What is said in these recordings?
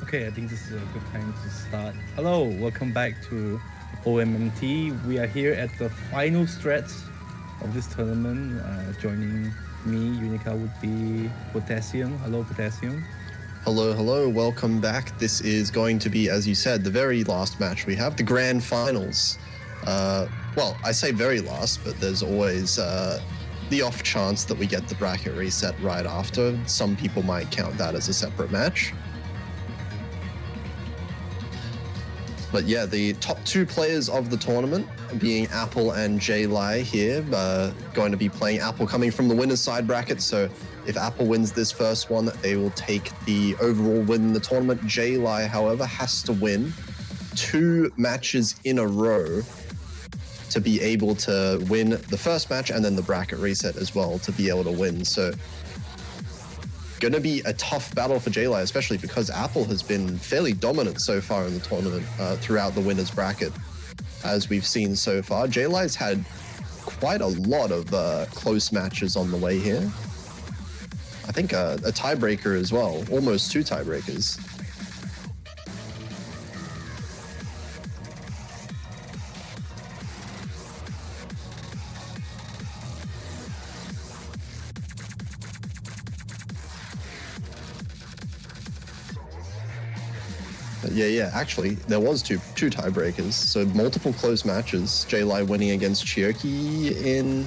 Okay, I think this is a good time to start. Hello, welcome back to OMMT. We are here at the final stretch of this tournament. Joining me, Unica, would be Potassium. Hello, Potassium. Hello, welcome back. This is going to be, as you said, the very last match we have, the grand finals. Well, I say very last, but there's always the off chance that we get the bracket reset right after. Some people might count that as a separate match. But yeah, the top two players of the tournament being Apple and JayLye here, going to be playing Apple coming from the winner's side bracket. So if Apple wins this first one, they will take the overall win in the tournament. JayLye, however, has to win 2 matches in a row to be able to win the first match and then the bracket reset as well to be able to win. So going to be a tough battle for JayLye, especially because Apple has been fairly dominant so far in the tournament throughout the winner's bracket, as we've seen so far. JayLye's had quite a lot of close matches on the way here. I think a tiebreaker as well, almost 2 tiebreakers. Yeah, actually, there was two tiebreakers, so multiple close matches. JayLye winning against Chioki in,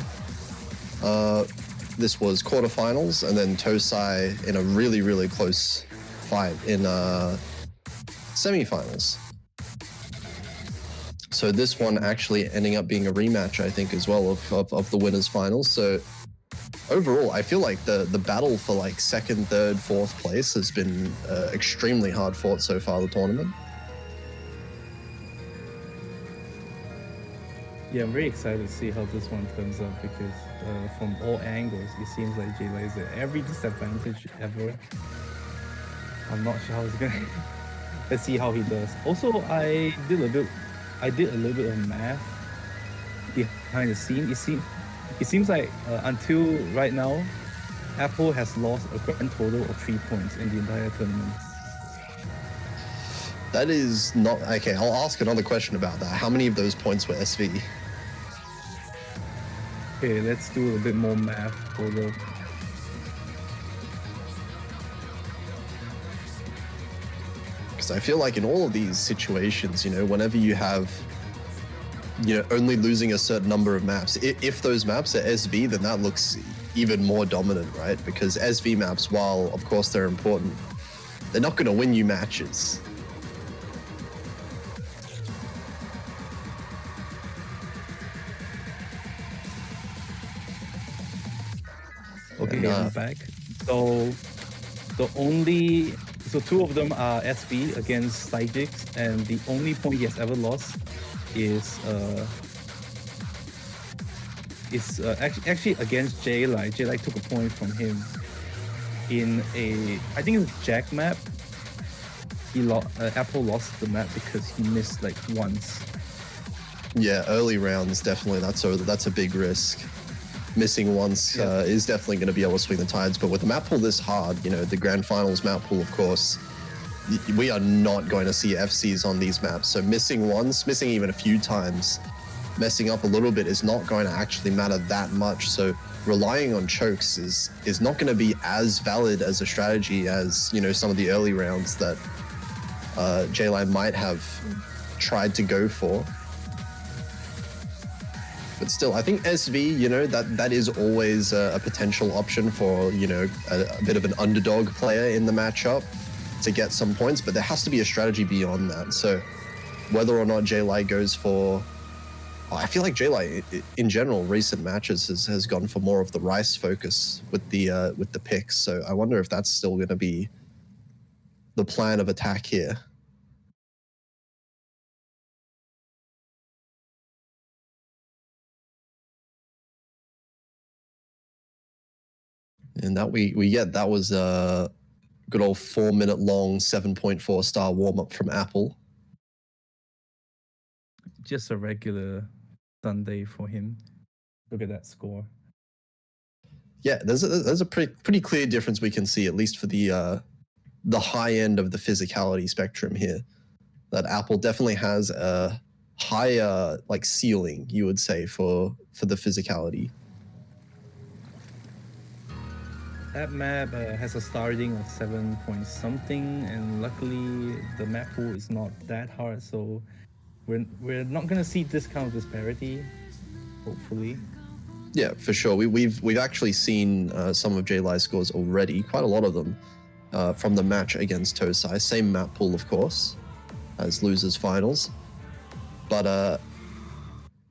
this was quarterfinals, and then Tosai in a really close fight in semifinals. So this one actually ending up being a rematch, I think, as well of the winners' finals. So overall, I feel like the battle for like 2nd, 3rd, 4th place has been extremely hard fought so far the tournament. Yeah, I'm very excited to see how this one turns out because from all angles, it seems like JayLye is at every disadvantage ever. I'm not sure how it's gonna. Let's see how he does. Also, I did a little bit of math behind the scene. It seems like until right now, Apple has lost a grand total of 3 points in the entire tournament. That is not okay. I'll ask another question about that. How many of those points were SV? Okay, let's do a bit more math. Hold up. Because I feel like in all of these situations, whenever you have, only losing a certain number of maps, if those maps are SV, then that looks even more dominant, right? Because SV maps, while of course they're important, they're not going to win you matches. Okay, I'm back. So 2 of them are SV against Stygix, and the only point he has ever lost is actually against JayLye. JayLye took a point from him in I think it was Jack map. Apple lost the map because he missed like once. Yeah, early rounds definitely. That's a big risk. Missing once is definitely going to be able to swing the tides. But with the map pool this hard, the grand finals map pool, of course, we are not going to see FCs on these maps. So missing once, missing even a few times, messing up a little bit is not going to actually matter that much. So relying on chokes is not going to be as valid as a strategy as, some of the early rounds that JayLye might have tried to go for. But still, I think SV, that is always a potential option for, a bit of an underdog player in the matchup to get some points, but there has to be a strategy beyond that. So whether or not JayLye goes for, I feel like JayLye in general, recent matches has gone for more of the Rice focus with the picks. So I wonder if that's still going to be the plan of attack here. And that that was a good old 4-minute long 7.4 star warm-up from Apple. Just a regular Sunday for him. Look at that score. Yeah, there's a pretty clear difference we can see, at least for the the high end of the physicality spectrum here. That Apple definitely has a higher like ceiling, you would say, for the physicality. That map has a starting of 7 point something, and luckily the map pool is not that hard, so we're not gonna see this kind of disparity, hopefully. Yeah, for sure. We've actually seen some of JayLye's scores already, quite a lot of them, from the match against Tosai. Same map pool, of course, as losers finals, but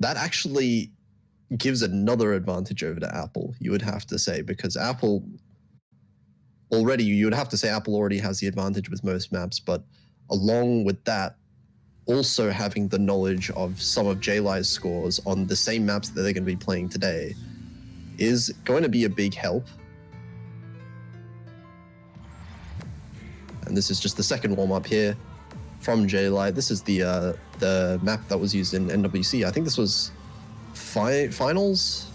that actually gives another advantage over to Apple, you would have to say, because Apple already, you would have to say Apple already has the advantage with most maps, but along with that, also having the knowledge of some of JayLye's scores on the same maps that they're going to be playing today is going to be a big help. And this is just the second warm-up here from JayLye. This is the map that was used in NWC. I think this was finals,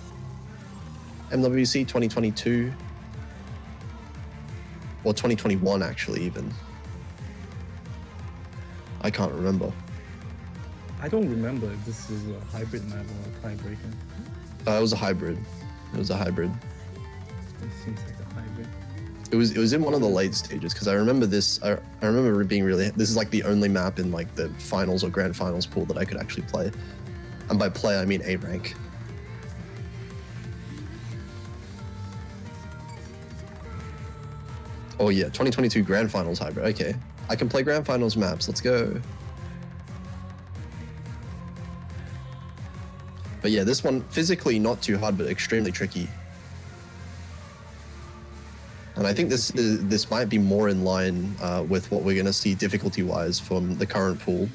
MWC 2022, or 2021 actually even. I can't remember. I don't remember if this is a hybrid map or a tiebreaker. It was a hybrid. It was a hybrid. It seems like a hybrid. It was in one of the late stages, because I remember this. I remember it being really. This is like the only map in like the finals or grand finals pool that I could actually play, and by play I mean A rank. Oh yeah, 2022 grand finals hybrid. Okay, I can play grand finals maps. Let's go. But yeah, this one physically not too hard, but extremely tricky. And I think this might be more in line with what we're going to see difficulty-wise from the current pool.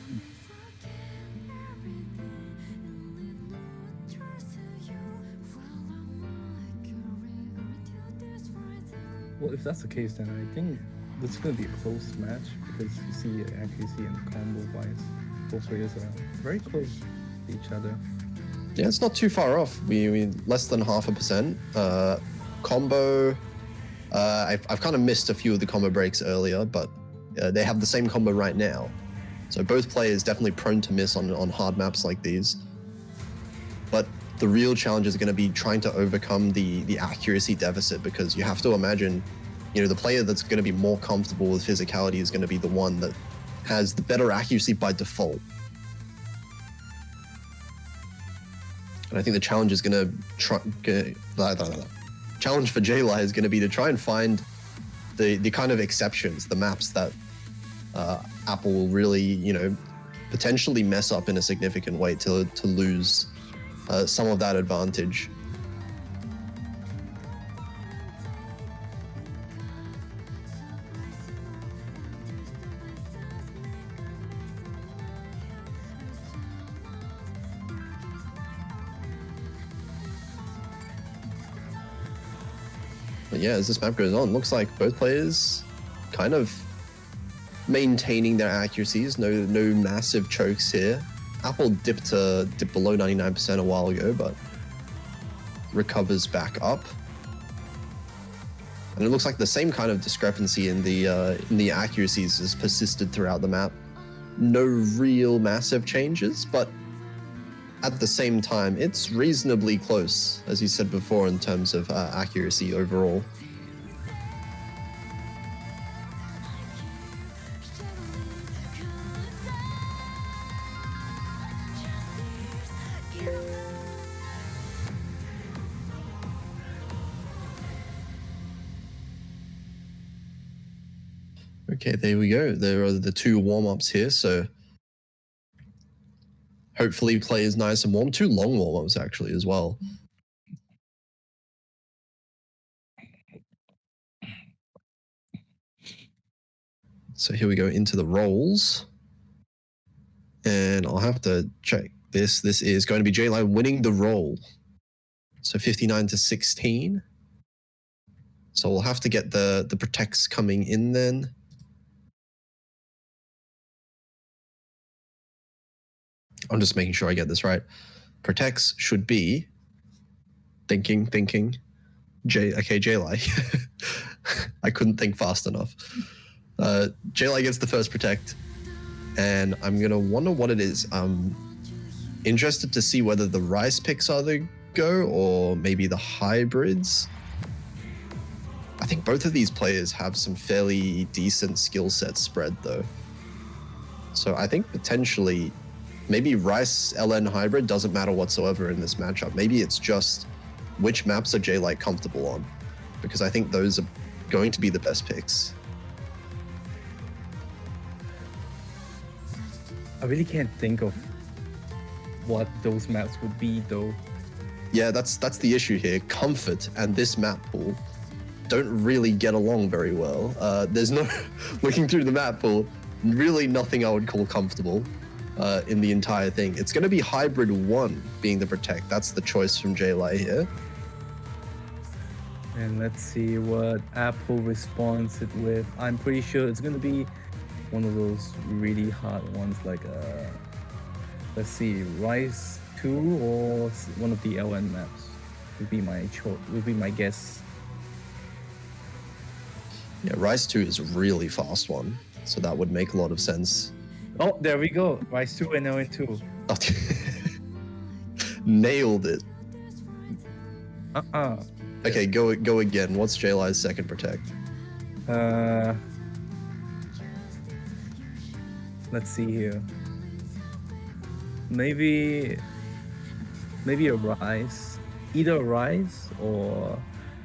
Well, if that's the case, then I think this is going to be a close match, because you see accuracy and combo-wise, both players are very close to each other. Yeah, it's not too far off. We less than 0.5%. Combo, I've kind of missed a few of the combo breaks earlier, but they have the same combo right now. So both players definitely prone to miss on hard maps like these. But the real challenge is going to be trying to overcome the accuracy deficit, because you have to imagine, you know, the player that's going to be more comfortable with physicality is going to be the one that has the better accuracy by default. And I think the challenge is going to challenge for JayLye is going to be to try and find the kind of exceptions, the maps that Apple will really, you know, potentially mess up in a significant way to lose some of that advantage. But yeah, as this map goes on, looks like both players kind of maintaining their accuracies. No massive chokes here. Apple dipped below 99% a while ago, but recovers back up. And it looks like the same kind of discrepancy in the accuracies has persisted throughout the map. No real massive changes, but at the same time, it's reasonably close, as you said before, in terms of accuracy overall. Okay, there we go. There are the two warm-ups here, so hopefully play is nice and warm. Two long warm-ups actually as well. So here we go into the rolls. And I'll have to check this. This is going to be JayLye winning the roll. So 59-16. So we'll have to get the protects coming in then. I'm just making sure I get this right. Protects should be thinking. Okay, JayLye. I couldn't think fast enough. JayLye gets the first protect, and I'm gonna wonder what it is. I'm interested to see whether the rice picks are the go or maybe the hybrids. I think both of these players have some fairly decent skill set spread though. So I think potentially maybe Rice LN hybrid doesn't matter whatsoever in this matchup. Maybe it's just which maps are JayLye comfortable on, because I think those are going to be the best picks. I really can't think of what those maps would be though. Yeah, that's the issue here. Comfort and this map pool don't really get along very well. There's no, looking through the map pool, really nothing I would call comfortable in the entire thing. It's going to be hybrid 1 being the protect. That's the choice from JayLye here. And let's see what Apple responds it with. I'm pretty sure it's going to be one of those really hard ones, like let's see, Rise 2 or one of the LN maps would be my choice. Would be my guess. Yeah, Rise 2 is a really fast one, so that would make a lot of sense. Oh, there we go. Rise 2 and LN 2. Nailed it. Okay, go again. What's JayLye's second protect? Let's see here. Maybe a Rise. Either a Rise or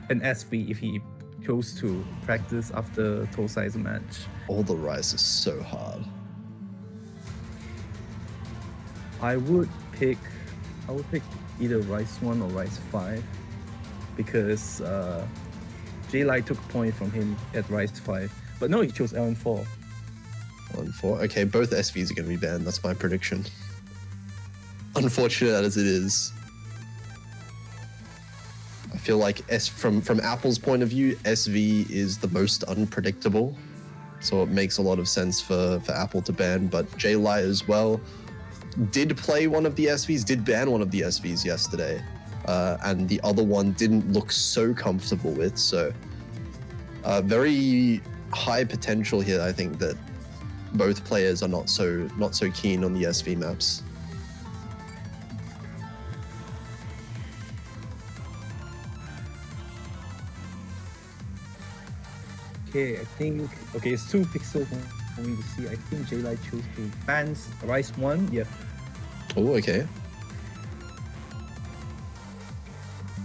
an SV if he chose to practice after Tosai's match. All the Rise is so hard. I would pick either Rise 1 or Rise 5 because JayLye took a point from him at Rise 5. But no, he chose LN4. LN4? Okay, both SVs are going to be banned. That's my prediction. Unfortunate as it is. I feel like from Apple's point of view, SV is the most unpredictable. So it makes a lot of sense for Apple to ban, but JayLye as well did play one of the SVs, did ban one of the SVs yesterday. And the other one didn't look so comfortable with, so very high potential here. I think that both players are not so keen on the SV maps. Okay, I think it's 2 pixels for me to see. I think JayLye chose to ban Rise 1. Yeah. Oh, okay.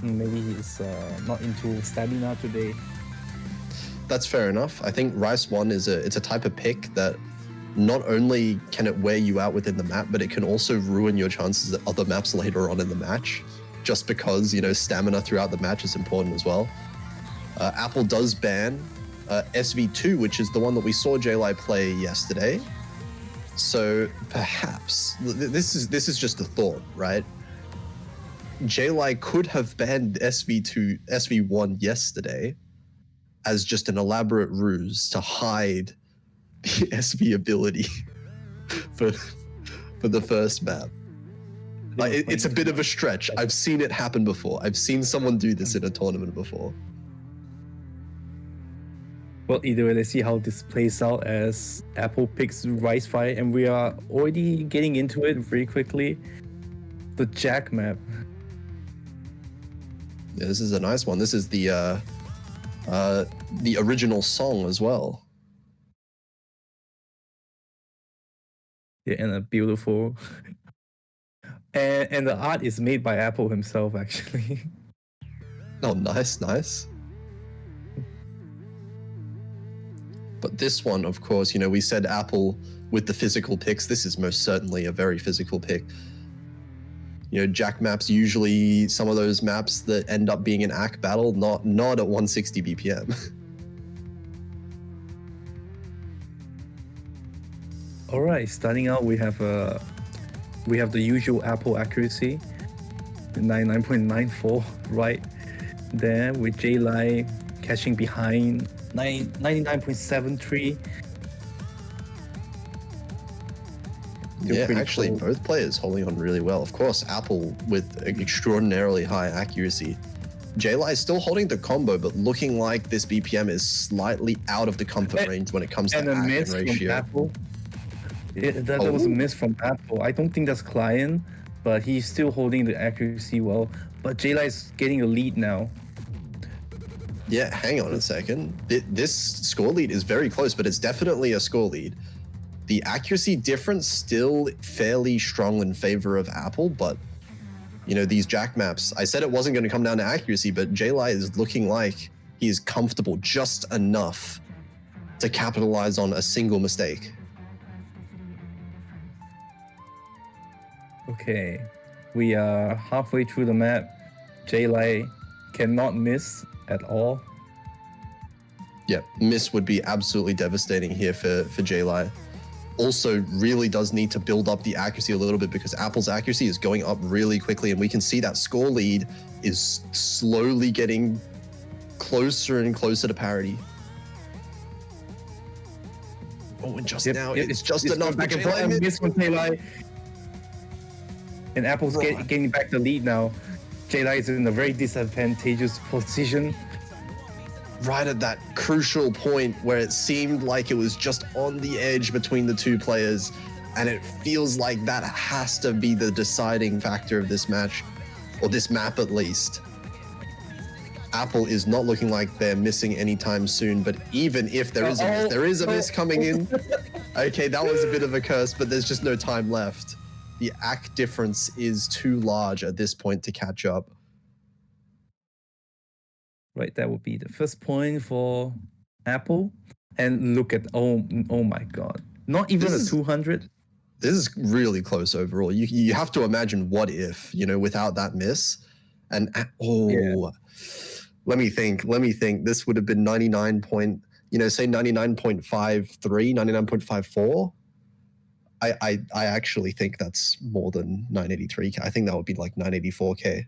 Maybe he's not into stamina today. That's fair enough. I think Rice 1 it's a type of pick that not only can it wear you out within the map, but it can also ruin your chances at other maps later on in the match, just because, you know, stamina throughout the match is important as well. Apple does ban SV2, which is the one that we saw JayLye play yesterday. So perhaps this is just a thought, right? JayLye could have banned SV1 yesterday as just an elaborate ruse to hide the SV ability for the first map. Like, it's a bit of a stretch. I've seen it happen before. I've seen someone do this in a tournament before. Well, either way, let's see how this plays out as Apple picks Rise 5, and we are already getting into it very quickly. The Jack map. Yeah, this is a nice one. This is the original song as well. Yeah, and a beautiful. and the art is made by Apple himself, actually. Oh, nice. But this one, of course, you know, we said Apple with the physical picks. This is most certainly a very physical pick. You know, Jack maps usually some of those maps that end up being an AC battle, not at 160 BPM. All right, starting out, we have the usual Apple accuracy, 99.94 right there, with JayLye catching behind 99.73. Yeah, actually, cool. Both players holding on really well. Of course, Apple with extraordinarily high accuracy. JayLye is still holding the combo, but looking like this BPM is slightly out of the comfort range when it comes to And a act and miss from ratio. Apple. That was a miss from Apple. I don't think that's client, but he's still holding the accuracy well. But JayLye is getting a lead now. Yeah, hang on a second. This score lead is very close, but it's definitely a score lead. The accuracy difference still fairly strong in favor of Apple, but you know, these jack maps, I said it wasn't going to come down to accuracy, but JayLye is looking like he is comfortable just enough to capitalize on a single mistake. Okay, we are halfway through the map. JayLye cannot miss at all. Yeah, miss would be absolutely devastating here for JayLye. Also really does need to build up the accuracy a little bit because Apple's accuracy is going up really quickly, and we can see that score lead is slowly getting closer and closer to parity. Oh, and just now, it's just enough back and forth. Miss from JayLye. And Apple's getting back the lead now. JayLye is in a very disadvantageous position. Right at that crucial point where it seemed like it was just on the edge between the two players, and it feels like that has to be the deciding factor of this match, or this map at least. Apple is not looking like they're missing anytime soon, but even if there is a miss, there is a miss coming in. Okay, that was a bit of a curse, but there's just no time left. The act difference is too large at this point to catch up. Right, that would be the first point for Apple. And look at, oh my God. Not even a 200. This is really close overall. You have to imagine what if, you know, without that miss. And let me think. This would have been 99 point, you know, say 99.53, 99.54. I actually think that's more than 983K. I think that would be like 984K.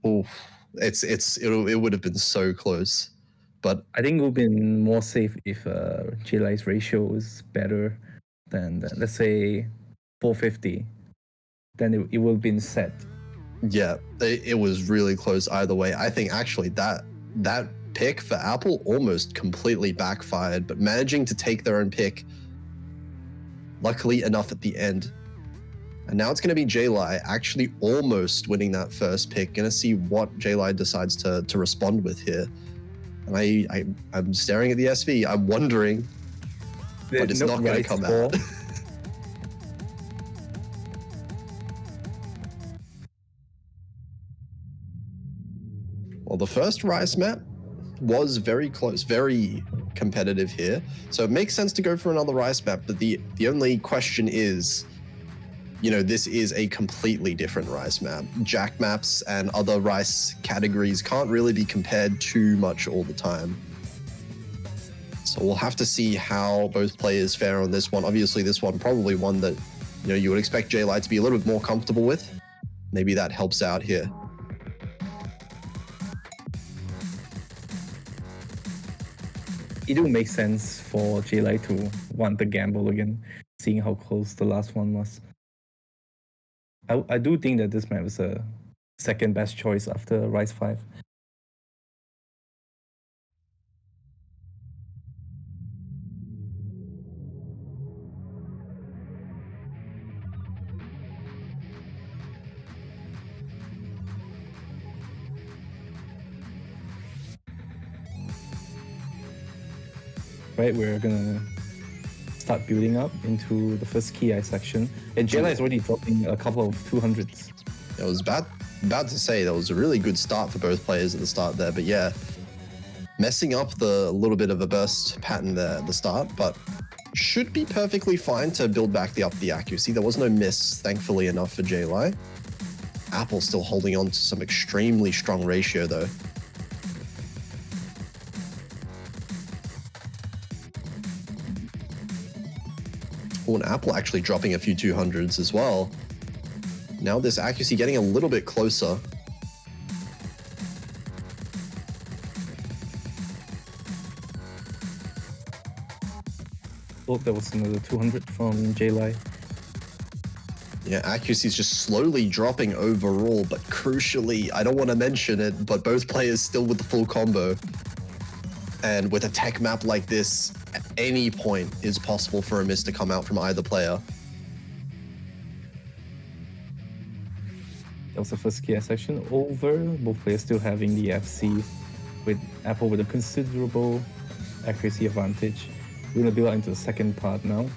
Oh, it would have been so close. But I think it would have been more safe if JayLye's ratio is better than let's say 450. Then it would have been set. Yeah, it was really close either way. I think actually that pick for Apple almost completely backfired, but managing to take their own pick, luckily enough at the end. And now it's going to be JayLye actually almost winning that first pick. Going to see what JayLye decides to respond with here. And I'm staring at the SV. I'm wondering, but it's not going to come out. Well, the first Rice map was very close, very competitive here. So it makes sense to go for another Rice map, but the only question is, you know, this is a completely different Rice map. Jack maps and other Rice categories can't really be compared too much all the time. So we'll have to see how both players fare on this one. Obviously, this one probably one that, you know, you would expect JayLye to be a little bit more comfortable with. Maybe that helps out here. It do make sense for JayLye to want the gamble again, seeing how close the last one was. I do think that this map is a second best choice after Rise 5. Right, we're gonna start building up into the first key eye section, and JayLye is already dropping a couple of 200s. I was about to say that was a really good start for both players at the start there, but yeah, messing up the little bit of a burst pattern there at the start, but should be perfectly fine to build back up the accuracy. There was no miss, thankfully enough for JayLye. Apple still holding on to some extremely strong ratio though. Oh, and Apple actually dropping a few 200s as well. Now this accuracy getting a little bit closer. Oh, that was another 200 from JayLye. Yeah, accuracy is just slowly dropping overall, but crucially, I don't want to mention it, but both players still with the full combo. And with a tech map like this, at any point is possible for a miss to come out from either player. That was the first KI section over. Both players still having the FC, with Apple with a considerable accuracy advantage. We're gonna build out into the second part now.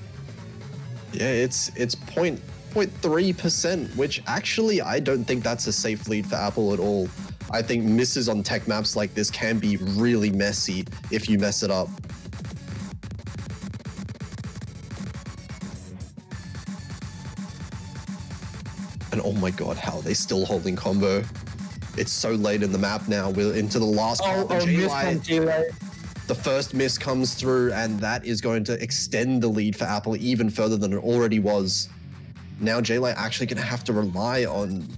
Yeah, it's 0.3%, which actually I don't think that's a safe lead for Apple at all. I think misses on tech maps like this can be really messy if you mess it up. And oh my god, how are they still holding combo? It's so late in the map now. We're into the last part. JayLye. The first miss comes through, and that is going to extend the lead for Apple even further than it already was. Now JayLye actually going to have to rely on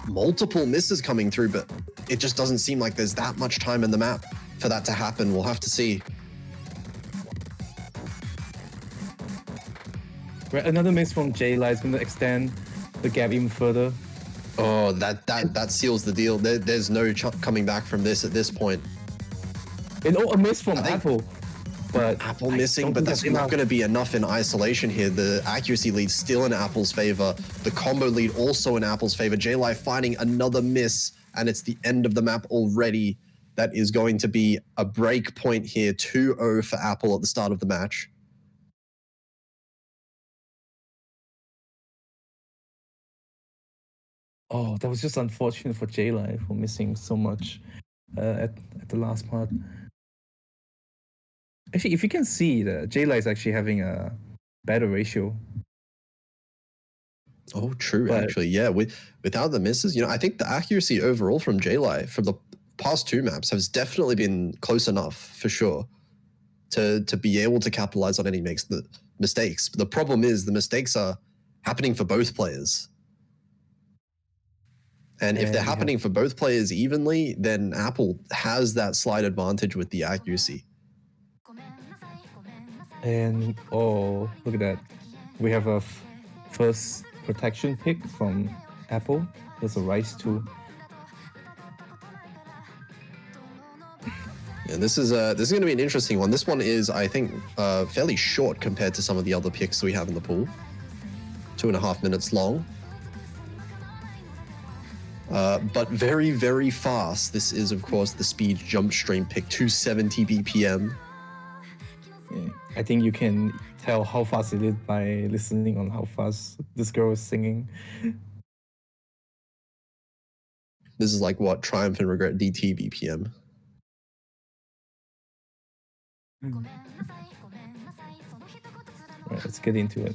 multiple misses coming through, but it just doesn't seem like there's that much time in the map for that to happen. We'll have to see. Right, another miss from JayLye is going to extend the gap even further. Oh, that seals the deal. There's no coming back from this at this point. And a miss from Apple. But Apple missing, but that's not going to be enough in isolation here. The accuracy lead still in Apple's favor. The combo lead also in Apple's favor. JayLye finding another miss, and it's the end of the map already. That is going to be a break point here, 2-0 for Apple at the start of the match. Oh, that was just unfortunate for JayLye for missing so much at the last part. Actually, if you can see, that JayLye is actually having a better ratio. Oh, true. Actually, yeah. Without the misses, I think the accuracy overall from JayLye from the past two maps has definitely been close enough for sure to be able to capitalize on any mistakes. The problem is the mistakes are happening for both players. And if they're happening for both players evenly, then Apple has that slight advantage with the accuracy. And oh, look at that. We have a first protection pick from Apple. There's a Rise 2. Yeah, this is going to be an interesting one. This one is, I think, fairly short compared to some of the other picks we have in the pool. 2.5 minutes long. But very, very fast. This is, of course, the speed jump stream pick, 270 BPM. Yeah, I think you can tell how fast it is by listening on how fast this girl is singing. This is like what Triumph and Regret DT BPM. Right, let's get into it.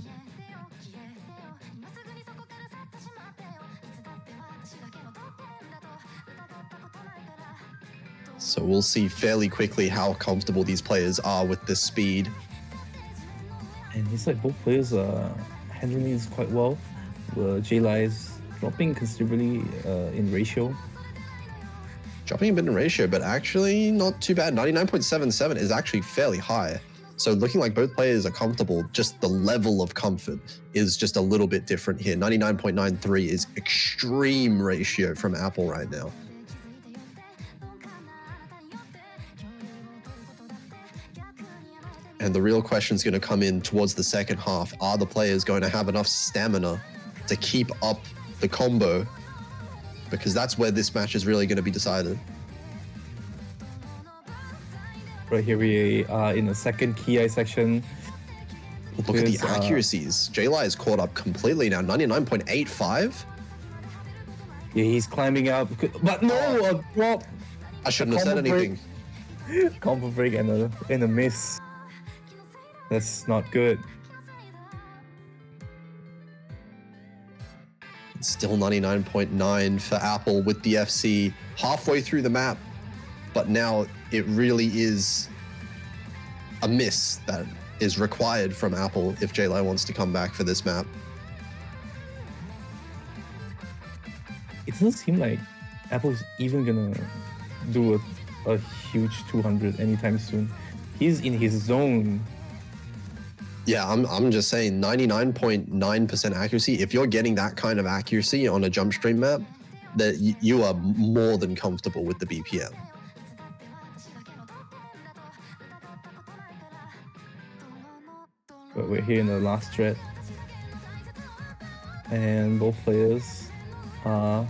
So we'll see fairly quickly how comfortable these players are with this speed. And it's like both players are handling this quite well. JayLye is dropping considerably in ratio. Dropping a bit in ratio, but actually not too bad. 99.77 is actually fairly high. So looking like both players are comfortable, just the level of comfort is just a little bit different here. 99.93 is extreme ratio from Apple right now. And the real question is going to come in towards the second half. Are the players going to have enough stamina to keep up the combo? Because that's where this match is really going to be decided. Right here we are in the second KI section. Look at the accuracies. JayLye is caught up completely now. 99.85. Yeah, he's climbing up. But no, a drop. I shouldn't have said anything. Combo break and a miss. That's not good. It's still 99.9 for Apple with the FC halfway through the map. But now it really is a miss that is required from Apple if JayLye wants to come back for this map. It doesn't seem like Apple's even gonna do a huge 200 anytime soon. He's in his zone. Yeah, I'm just saying 99.9% accuracy. If you're getting that kind of accuracy on a jump stream map, that you are more than comfortable with the BPM. But we're here in the last thread. And both players are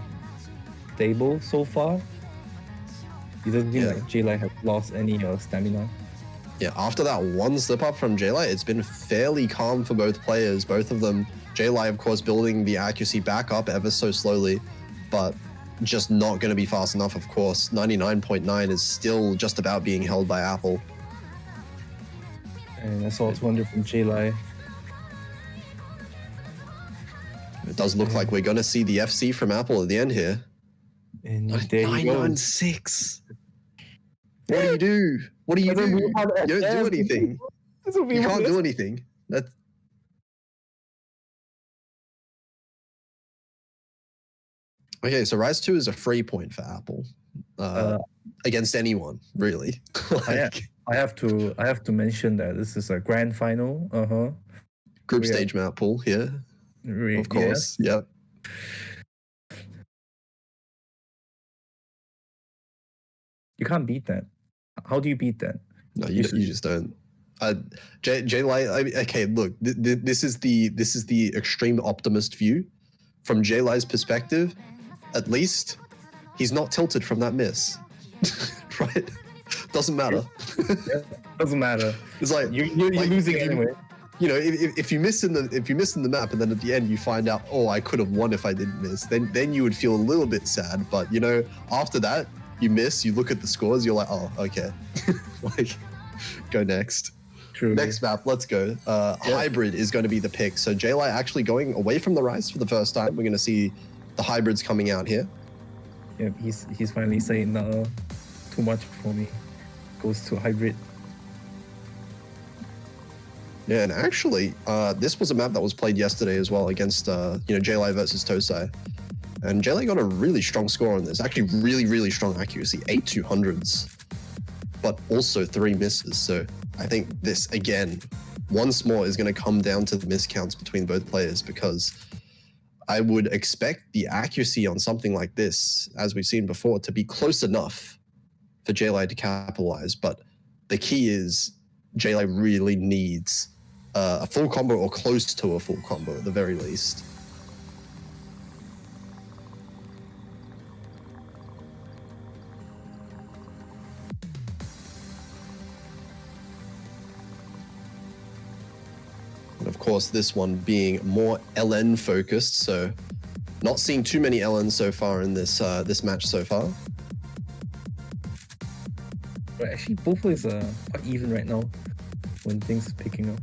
stable so far. It doesn't seem like JayLye has lost any stamina. Yeah, after that one slip up from JayLye, it's been fairly calm for both players. Both of them, JayLye, of course, building the accuracy back up ever so slowly, but just not going to be fast enough, of course. 99.9 is still just about being held by Apple. And I saw 200 from JayLye. It does look like we're going to see the FC from Apple at the end here. And there he goes. 996. What do you do? What do you do? You don't do anything. You can't do anything. That's... Okay, so Rise 2 is a free point for Apple. Against anyone, really. Like, I have to mention that this is a grand final. Group stage map pool here. Of course. Yeah. Yep. You can't beat that. How do you beat that? No, you just don't. JayLye, okay, look, this is the extreme optimist view. From JayLye's perspective, at least he's not tilted from that miss. Right? Doesn't matter. Doesn't matter. It's like you're losing anyway. You know, if you miss in the map and then at the end you find out, oh, I could have won if I didn't miss, then you would feel a little bit sad. But you know, after that, you miss, you look at the scores, you're like, oh, okay. Like, go next. True. Next map, let's go. Hybrid is going to be the pick. So JayLye actually going away from the Rise for the first time. We're going to see the hybrids coming out here. Yeah, he's finally saying, no, too much for me. Goes to hybrid. Yeah, and actually, this was a map that was played yesterday as well against, JayLye versus Tosai. And JayLye got a really strong score on this. Actually, really, really strong accuracy. 8 200s, but also 3 misses. So I think this, again, once more is going to come down to the miscounts between both players, because I would expect the accuracy on something like this, as we've seen before, to be close enough for JayLye to capitalize. But the key is JayLye really needs a full combo or close to a full combo at the very least. And of course, this one being more LN focused, so not seeing too many LNs so far in this this match so far. But actually, both players are quite even right now when things are picking up.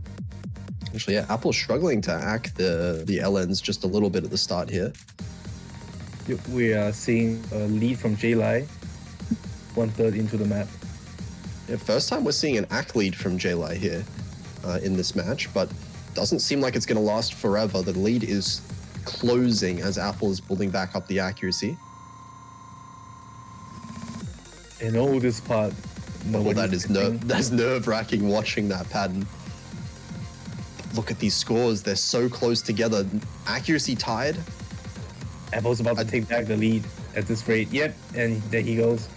Actually, yeah, Apple's struggling to act the LNs just a little bit at the start here. We are seeing a lead from JayLye, 1/3 into the map. Yeah, first time we're seeing an act lead from JayLye here in this match, but doesn't seem like it's going to last forever. The lead is closing as Apple is building back up the accuracy. And all this part, well, that's nerve-wracking watching that pattern. Look at these scores; they're so close together. Accuracy tied. Apple's about to take back the lead at this rate. Yep, and there he goes.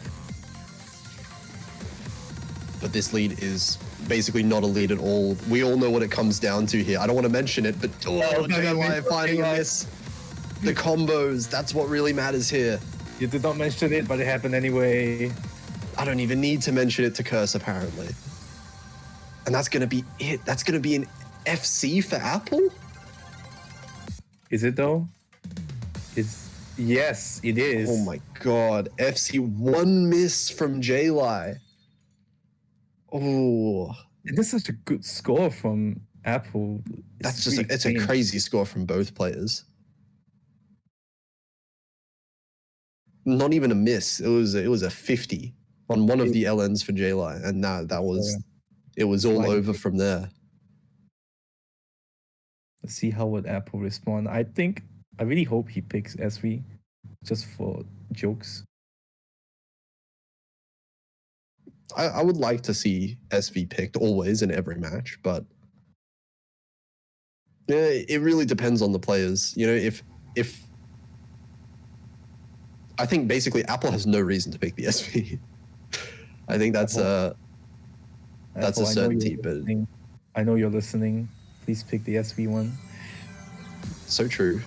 But this lead is basically not a lead at all. We all know what it comes down to here. I don't want to mention it, but JayLye finding a miss. The combos, that's what really matters here. You did not mention it, but it happened anyway. I don't even need to mention it to curse, apparently. And that's going to be it. That's going to be an FC for Apple? Is it though? Yes, it is. Oh my god. FC, 1 miss from JayLye. Oh. And this is such a good score from Apple. That's just it's a crazy score from both players. Not even a miss. It was a 50 on one of the LNs for JayLye, and it was all over from there. Let's see how would Apple respond. I really hope he picks SV just for jokes. I would like to see SV picked always in every match, but It really depends on the players. You know, if I think basically Apple has no reason to pick the SV. I think that's Apple, a certainty, but I know you're listening. Please pick the SV one. so true.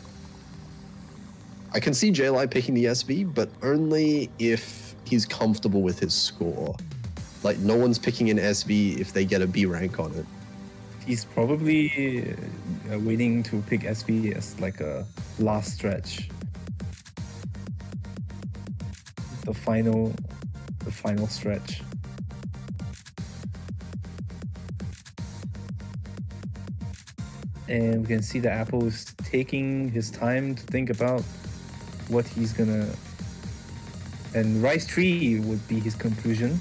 I can see JayLye picking the SV, but only if he's comfortable with his score. Like, no one's picking an SV if they get a B rank on it. He's probably waiting to pick SV as like a last stretch. The final stretch. And we can see that Apple is taking his time to think about what he's gonna. And Rice Tree would be his conclusion.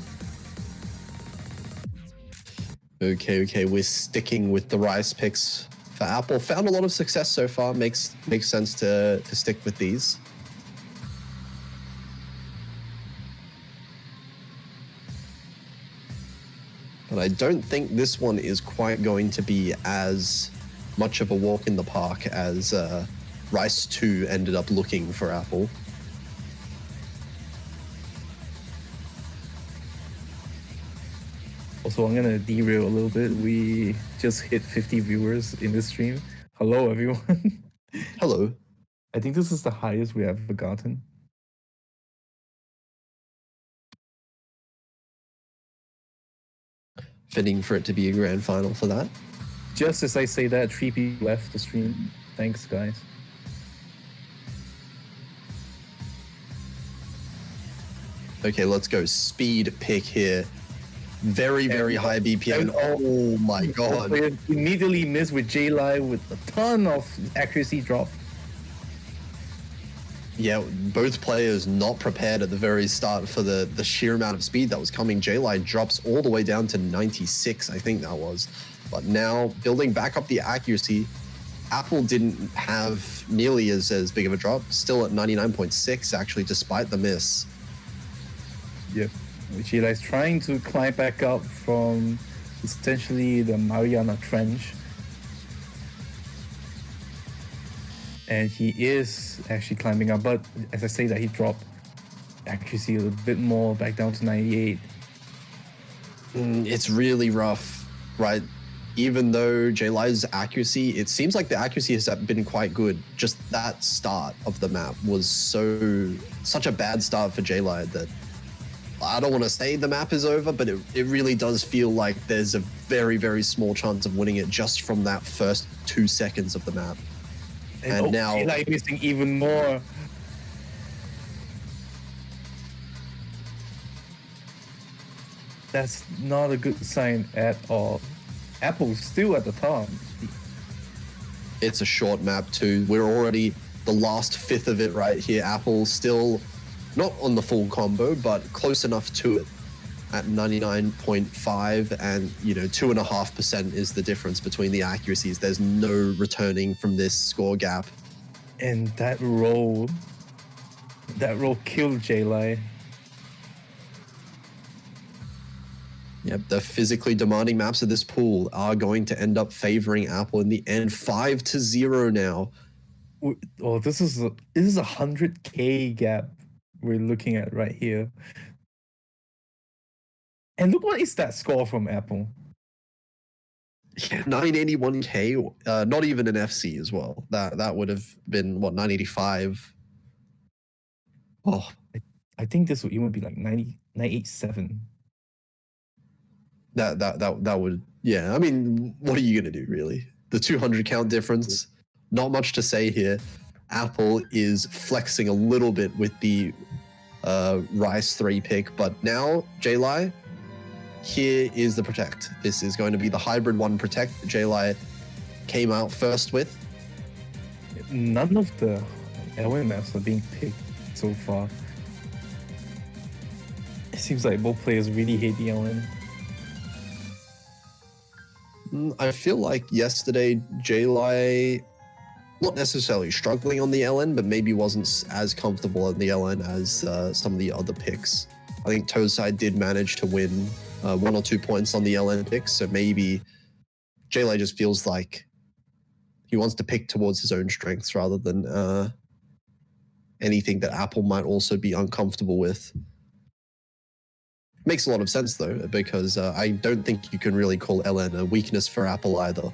Okay, we're sticking with the Rice picks for Apple. Found a lot of success so far. Makes sense to stick with these. But I don't think this one is quite going to be as much of a walk in the park as Rice 2 ended up looking for Apple. Also, I'm gonna derail a little bit. We just hit 50 viewers in this stream. Hello, everyone. Hello. I think this is the highest we have ever gotten. Fitting for it to be a grand final for that. Just as I say that, 3 people left the stream. Thanks, guys. Okay, let's go. Speed pick here. Very high BPM. Oh my god. Immediately missed with JayLye with a ton of accuracy drop. Yeah, both players not prepared at the very start for the sheer amount of speed that was coming. JayLye drops all the way down to 96, I think that was. But now, building back up the accuracy, Apple didn't have nearly as big of a drop. Still at 99.6, actually, despite the miss. Yep. JayLye is trying to climb back up from essentially the Mariana Trench. And he is actually climbing up, but as I say that, he dropped accuracy a little bit more, back down to 98. It's really rough, right? Even though JayLye's accuracy, it seems like the accuracy has been quite good. Just that start of the map was such a bad start for JayLye that I don't want to say the map is over, but it really does feel like there's a very small chance of winning it just from that first 2 seconds of the map. And now It's a short map too. We're already the last fifth of it right here. Apple still not on the full combo, but close enough to it at 99.5, and 2.5% is the difference between the accuracies. There's no returning from this score gap. And that roll killed JayLye. Yep, the physically demanding maps of this pool are going to end up favoring Apple in the end. 5-0 now. Oh, this is a 100K gap we're looking at right here. And look, what is that score from Apple? Yeah, 981K, not even an FC as well. That would have been, what, 985? Oh. I think this would even be like 987. That would, yeah. I mean, what are you going to do, really? The 200 count difference, not much to say here. Apple is flexing a little bit with the Rice 3 pick, but now, JayLye, here is the Protect. This is going to be the hybrid 1 Protect that JayLye came out first with. None of the LM maps are being picked so far. It seems like both players really hate the LM. I feel like yesterday, JayLye, not necessarily struggling on the LN, but maybe wasn't as comfortable on the LN as some of the other picks. I think Toeside did manage to win 1 or 2 points on the LN picks, so maybe JayLye just feels like He wants to pick towards his own strengths rather than anything that Apple might also be uncomfortable with. Makes a lot of sense though, because I don't think you can really call LN a weakness for Apple either.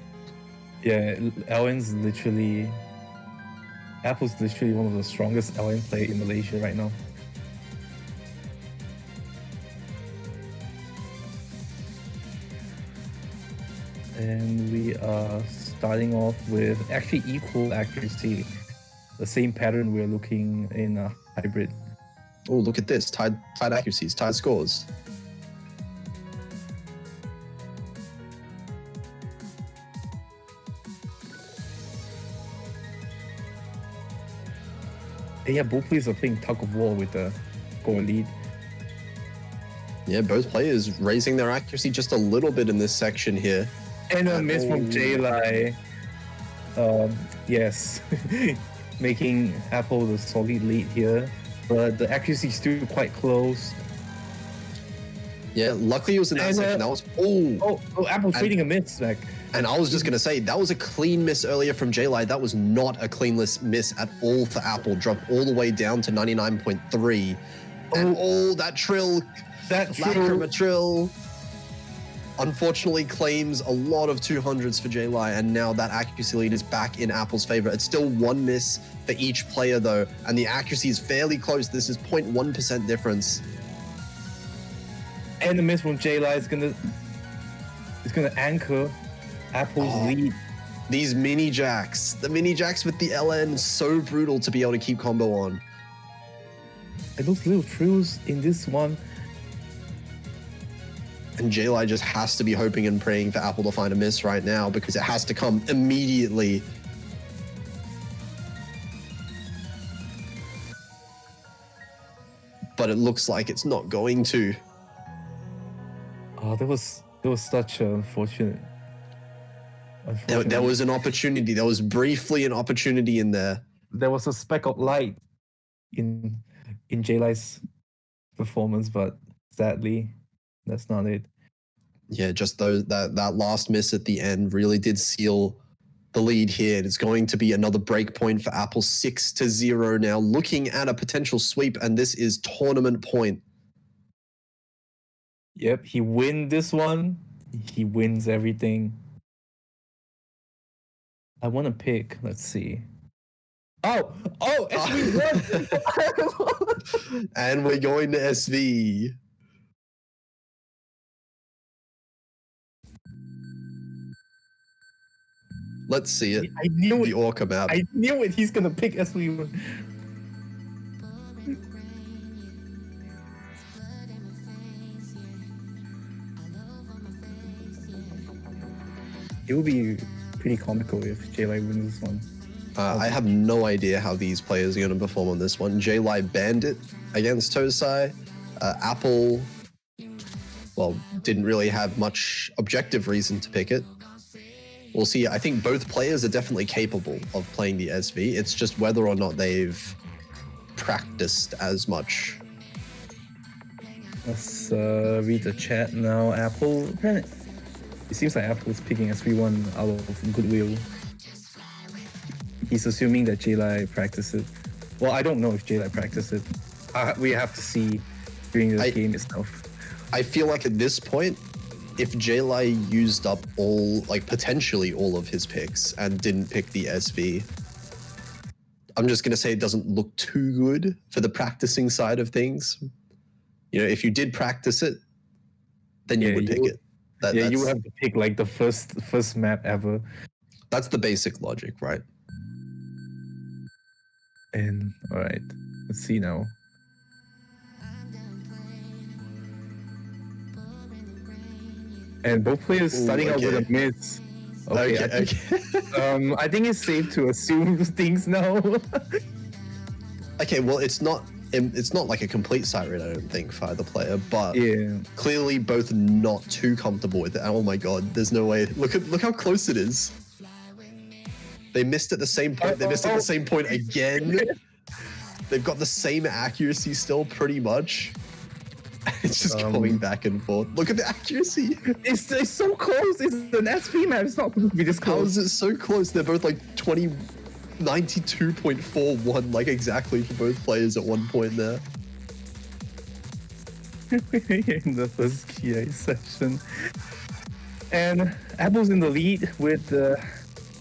Yeah, Apple's literally one of the strongest LN player in Malaysia right now. And we are starting off with actually equal accuracy. The same pattern we're looking in a hybrid. Oh, look at this. Tied accuracies, tied scores. And yeah, both players are playing tug of war with the score lead. Yeah, both players raising their accuracy just a little bit in this section here. And a miss from JayLye. Yes, making Apple the solid lead here, but the accuracy is still quite close. Yeah, luckily it was in that section. That was Apple trading a miss back. And I was just gonna say that was a clean miss earlier from JayLye. That was not a cleanless miss at all for Apple. Dropped all the way down to 99.3, and that trill, Lacrima trill, unfortunately claims a lot of 200s for JayLye, and now that accuracy lead is back in Apple's favor. It's still one miss for each player though, and the accuracy is fairly close. This is 0.1% difference. And the miss from JayLye is gonna anchor Apple's lead. These mini jacks, the mini jacks with the LN, so brutal to be able to keep combo on. And those little trills in this one. And JayLye just has to be hoping and praying for Apple to find a miss right now, because it has to come immediately. But it looks like it's not going to. Oh, that was such an unfortunate. There was an opportunity. There was briefly an opportunity in there. There was a speck of light in JayLye's performance, but sadly, that's not it. Yeah, just that last miss at the end really did seal the lead here. And it's going to be another break point for Apple, 6-0 now, looking at a potential sweep, and this is tournament point. Yep, he wins this one. He wins everything. I want to pick. Let's see. Oh, SV won. And we're going to SV. Let's see it. I knew the Orca map. I knew it. He's gonna pick SV. It would be pretty comical if JayLye wins this one. I have no idea how these players are going to perform on this one. JayLye banned it against Tosai. Apple, well, didn't really have much objective reason to pick it. We'll see. I think both players are definitely capable of playing the SV. It's just whether or not they've practiced as much. Let's read the chat now. Apple. It seems like Apple is picking SV1 out of goodwill. He's assuming that JayLye practiced it. Well, I don't know if JayLye practiced it. We have to see during the game itself. I feel like at this point, if JayLye used up potentially all of his picks and didn't pick the SV, I'm just going to say it doesn't look too good for the practicing side of things. You know, if you did practice it, then you would pick it. You would have to pick like the first map ever. That's the basic logic, right? And all right, let's see now. And both players starting out with a miss. Okay. I think it's safe to assume things now. Okay, well, it's not like a complete sight read, I don't think, for either player, but clearly both not too comfortable with it. Oh my god, there's no way. Look how close it is. They missed at the same point. They missed at the same point again. They've got the same accuracy still, pretty much. It's just going back and forth. Look at the accuracy. It's so close. It's an SP map. It's not supposed to be this How close. is it so close? They're both like 92.41, like exactly for both players at one point there. In the first QA section. And Apple's in the lead with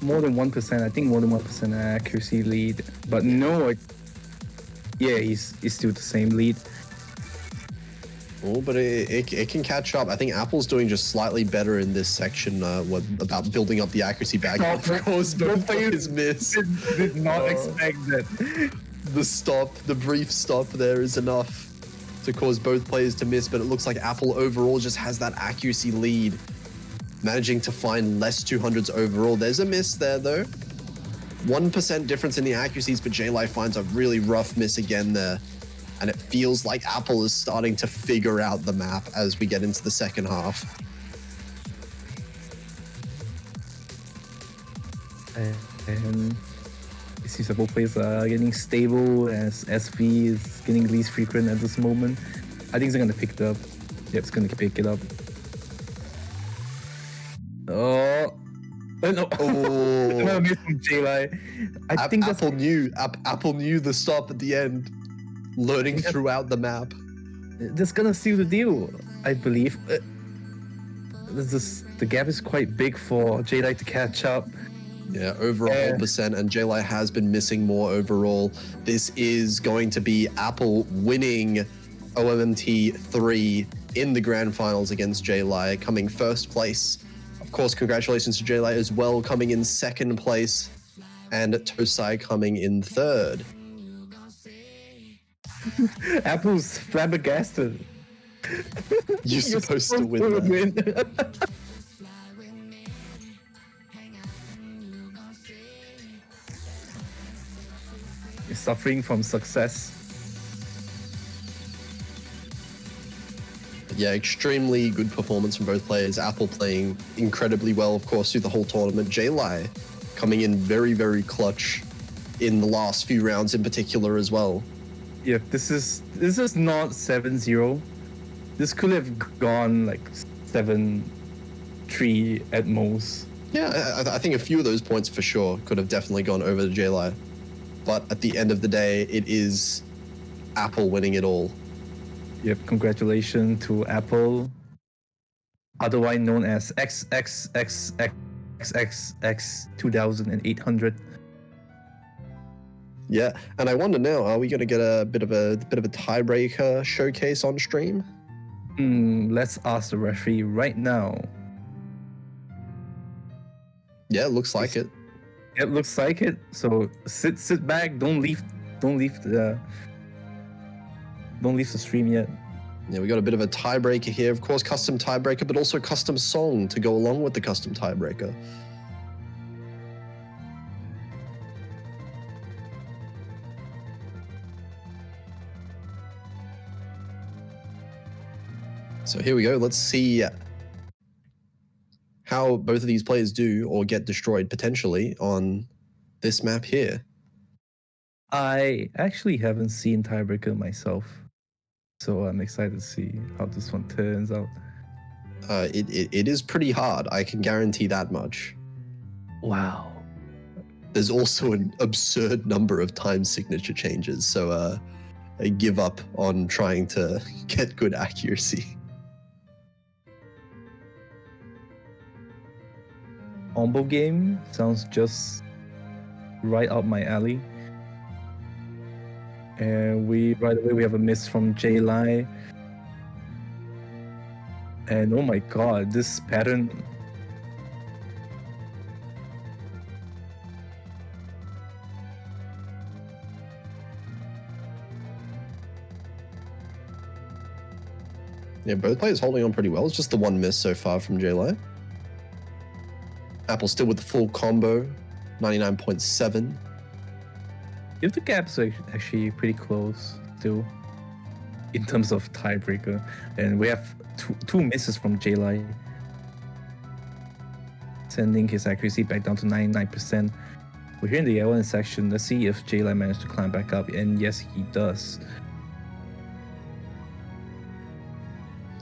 more than 1%. I think more than 1% accuracy lead. But no, yeah, he's still the same lead. Oh, but it can catch up. I think Apple's doing just slightly better in this section about building up the accuracy back. Of course, both players missed. Did not expect that. The brief stop there is enough to cause both players to miss, but it looks like Apple overall just has that accuracy lead, managing to find less 200s overall. There's a miss there though. 1% difference in the accuracies, but JayLye finds a really rough miss again there. And it feels like Apple is starting to figure out the map as we get into the second half. And it seems that both players are getting stable as SV is getting least frequent at this moment. I think it's going to pick it up. Yep, it's going to pick it up. Oh. No. Oh. Another miss from JayLye. I think Apple knew the stop at the end. Learning throughout the map. That's gonna seal the deal, I believe. The gap is quite big for JayLye to catch up. Yeah, over a whole percent, and JayLye has been missing more overall. This is going to be Apple winning OMMT 3 in the grand finals against JayLye, coming first place. Of course, congratulations to JayLye as well, coming in second place, and Tosai coming in third. Apple's flabbergasted. You're supposed to win that. You're suffering from success. Yeah, extremely good performance from both players. Apple playing incredibly well, of course, through the whole tournament. JayLye coming in very, very clutch in the last few rounds in particular as well. Yeah, this is not 7-0. This could have gone like 7-3 at most. Yeah, I think a few of those points for sure could have definitely gone over to JayLye. But at the end of the day, it is Apple winning it all. Yep, congratulations to Apple, otherwise known as xxxxxx2800. Yeah, and I wonder now, are we going to get a bit of a tiebreaker showcase on stream? Let's ask the referee right now. Yeah, it looks like it. It looks like it. So sit back. Don't leave the stream yet. Yeah, we got a bit of a tiebreaker here. Of course, custom tiebreaker, but also custom song to go along with the custom tiebreaker. So here we go. Let's see how both of these players do or get destroyed potentially on this map here. I actually haven't seen tiebreaker myself, so I'm excited to see how this one turns out. It is pretty hard. I can guarantee that much. Wow. There's also an absurd number of time signature changes, so I give up on trying to get good accuracy. Combo game sounds just right up my alley. And right away we have a miss from JayLye. And oh my god, this pattern. Yeah, both players holding on pretty well. It's just the one miss so far from JayLye. Apple still with the full combo, 99.7. If the gaps are actually pretty close still in terms of tiebreaker, and we have two misses from JayLye, sending his accuracy back down to 99%. We're here in the L1 section. Let's see if JayLye managed to climb back up, and yes, he does.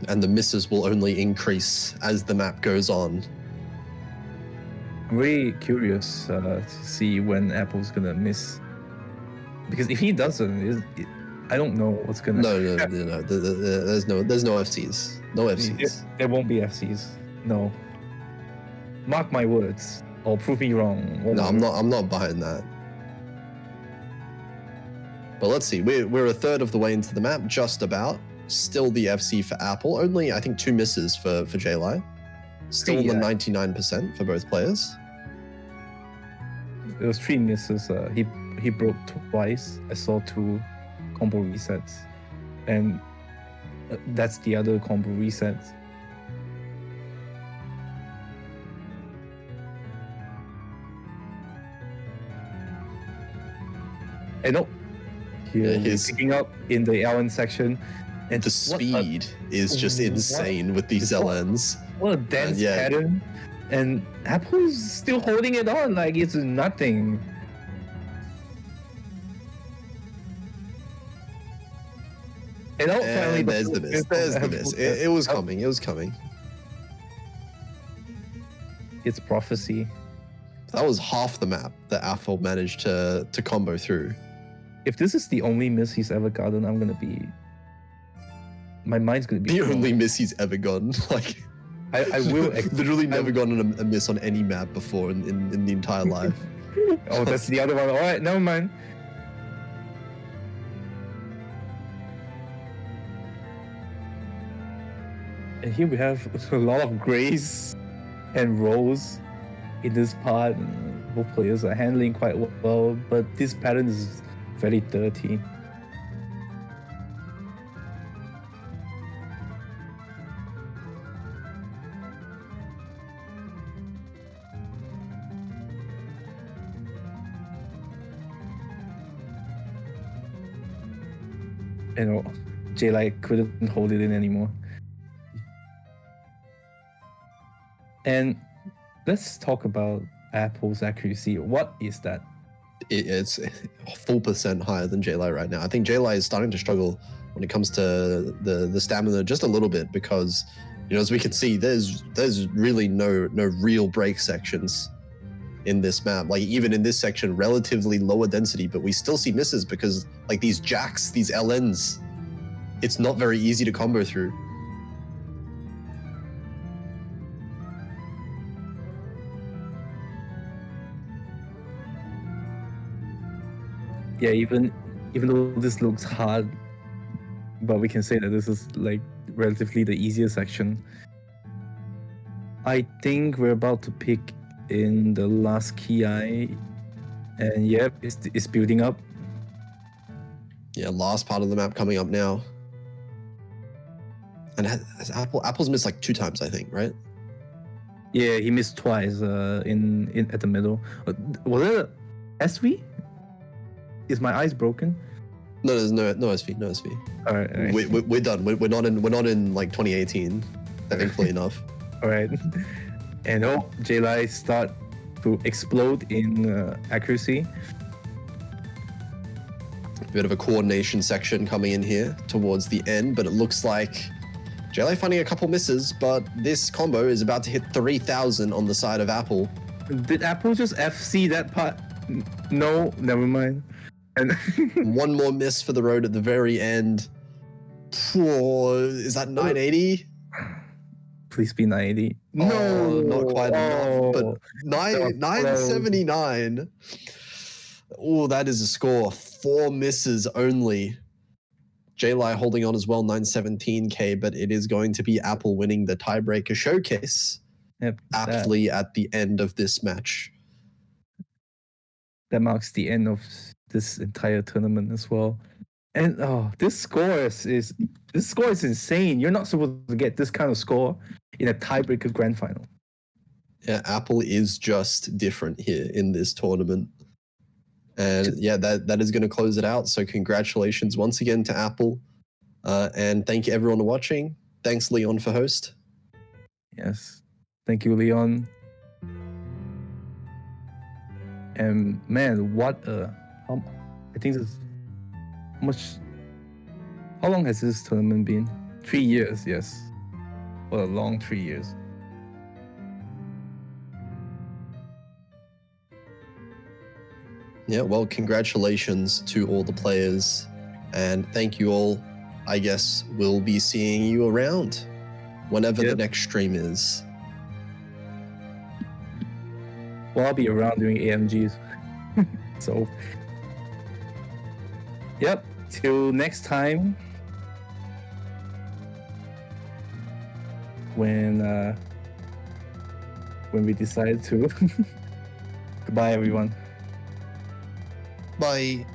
and the misses will only increase as the map goes on. I'm really curious to see when Apple's gonna miss, because if he doesn't, I don't know what's gonna. No. There's no FCs. No FCs. There won't be FCs. No. Mark my words, or prove me wrong. No, I'm not buying that. But let's see. We're a third of the way into the map, just about. Still the FC for Apple. Only I think 2 misses for JayLye. Still the 99% for both players. It was 3 misses. He broke twice. I saw 2 combo resets, and that's the other combo reset. And he's picking up in the LN section, and the speed is just insane with these LNs. What a dense pattern, and Apple's still holding it on like it's nothing. And finally, there's the miss. There's the miss. It was coming. It was coming. It's prophecy. That was half the map that Apple managed to combo through. If this is the only miss he's ever gotten, I'm gonna be. My mind's gonna be. The only miss he's ever gotten. Like, I will. Literally never gotten a miss on any map before in the entire life. Oh, that's the other one. All right, never mind. And here we have a lot of grays and rolls in this part. Both players are handling quite well, but this pattern is very dirty. You know, JayLye couldn't hold it in anymore. And let's talk about Apple's accuracy. What is that? It's a full % higher than JayLye right now. I think JayLye is starting to struggle when it comes to the stamina just a little bit, because, you know, as we can see, there's really no real break sections in this map. Like, even in this section, relatively lower density, but we still see misses because, like, these jacks, these LNs, it's not very easy to combo through. Yeah, even though this looks hard, but we can say that this is like relatively the easier section. I think we're about to pick in the last key eye, and yep, it's building up. Yeah, last part of the map coming up now. And has Apple's missed like 2 times, I think, right? Yeah, he missed twice in at the middle. Was it a SV? Is my eyes broken? No, there's no SV, no SV. All right. We're done. We're not in like 2018, thankfully enough. All right. And JayLye start to explode in accuracy. A bit of a coordination section coming in here towards the end, but it looks like JayLye finding a couple misses, but this combo is about to hit 3,000 on the side of Apple. Did Apple just FC that part? No, never mind. And one more miss for the road at the very end. Is that 980? Please be 980. No, not quite enough, but 979. Oh, that is a score. 4 misses only. JayLye holding on as well, 917k, but it is going to be Apple winning the tiebreaker showcase. Yep, aptly at the end of this match. That marks the end of this entire tournament as well. And this score is insane. You're not supposed to get this kind of score in a tiebreaker grand final. Yeah, Apple is just different here in this tournament. And yeah, that is going to close it out. So congratulations once again to Apple. And thank you everyone for watching. Thanks, Leon, for host. Yes. Thank you, Leon. And man, I think this how long has this tournament been? 3 years, yes. for a long 3 years. Yeah, well, congratulations to all the players, and thank you all. I guess we'll be seeing you around whenever the Yep. next stream is. Well, I'll be around doing AMGs. So, yep. Till next time. When we decide to. Goodbye, everyone. Bye.